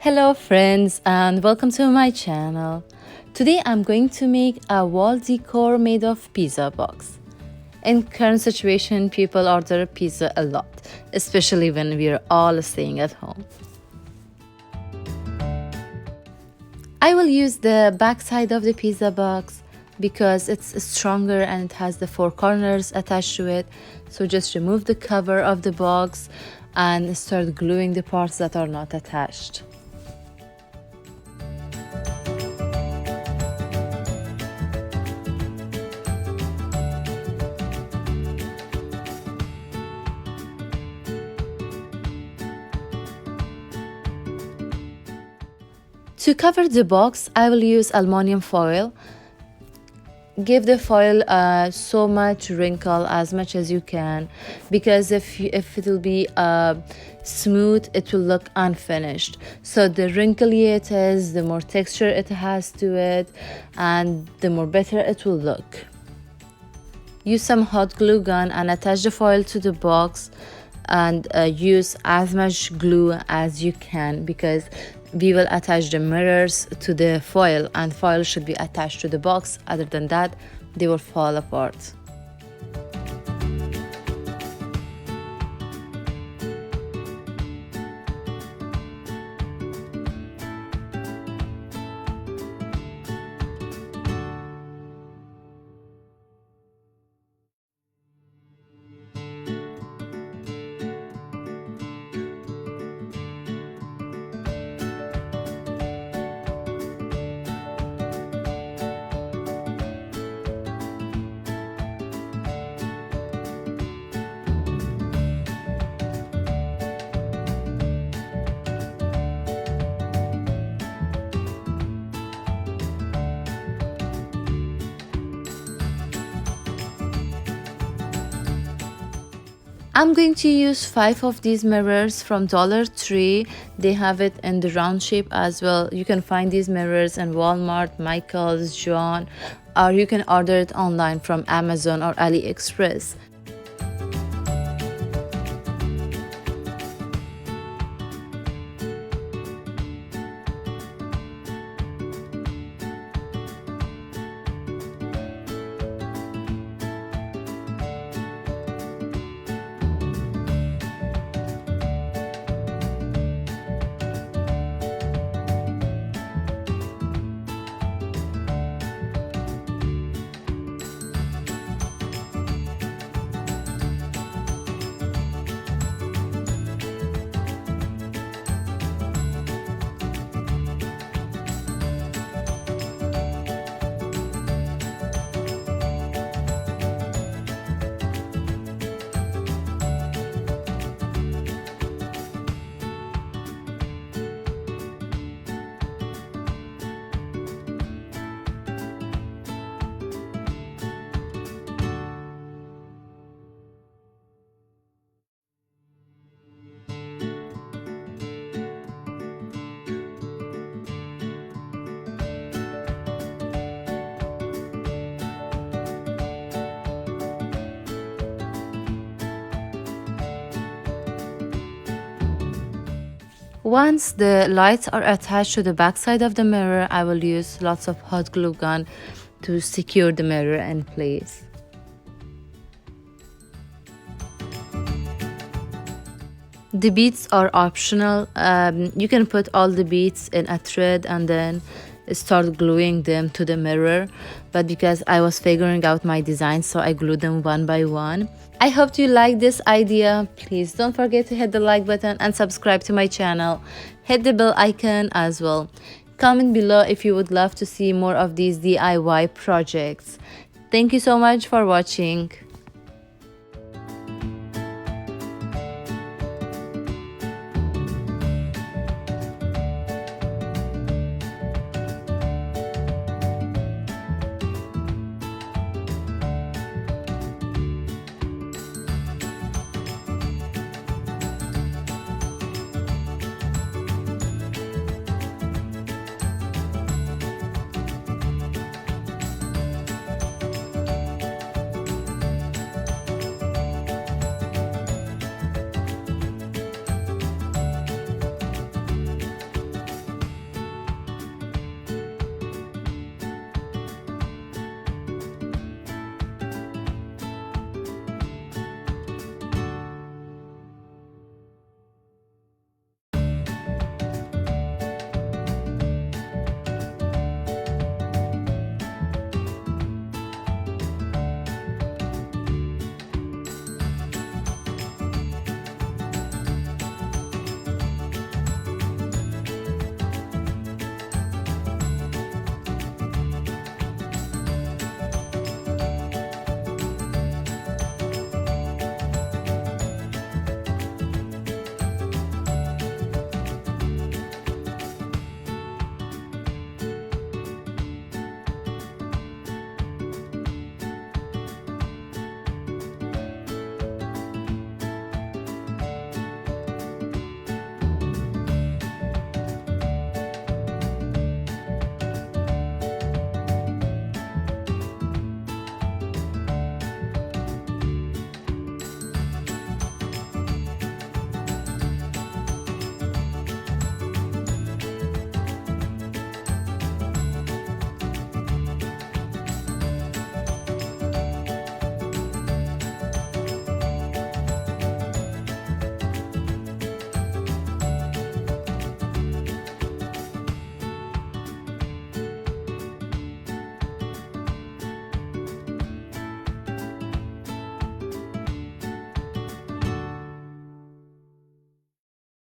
Hello friends and welcome to my channel. Today I'm going to make a wall decor made of pizza box. In current situation, people order pizza a lot, especially when we're all staying at home. I will use the back side of the pizza box because it's stronger and it has the 4 corners attached to it. So just remove the cover of the box and start gluing the parts that are not attached. To cover the box, I will use aluminum foil. Give the foil so much wrinkle as much as you can, because if it will be smooth, it will look unfinished. So the wrinklier it is, the more texture it has to it, and the more better it will look. Use some hot glue gun and attach the foil to the box, and use as much glue as you can, because we will attach the mirrors to the foil and foil should be attached to the box. Other than that, they will fall apart. I'm going to use 5 of these mirrors from Dollar Tree. They have it in the round shape as well. You can find these mirrors in Walmart, Michael's, John, or you can order it online from Amazon or AliExpress. Once the lights are attached to the back side of the mirror, I will use lots of hot glue gun to secure the mirror in place. The beads are optional. You can put all the beads in a thread and then start gluing them to the mirror, but because I was figuring out my design, so I glued them one by one. I hope you like this idea. Please don't forget to hit the like button and subscribe to my channel. Hit the bell icon as well. Comment below if you would love to see more of these DIY projects. Thank you so much for watching.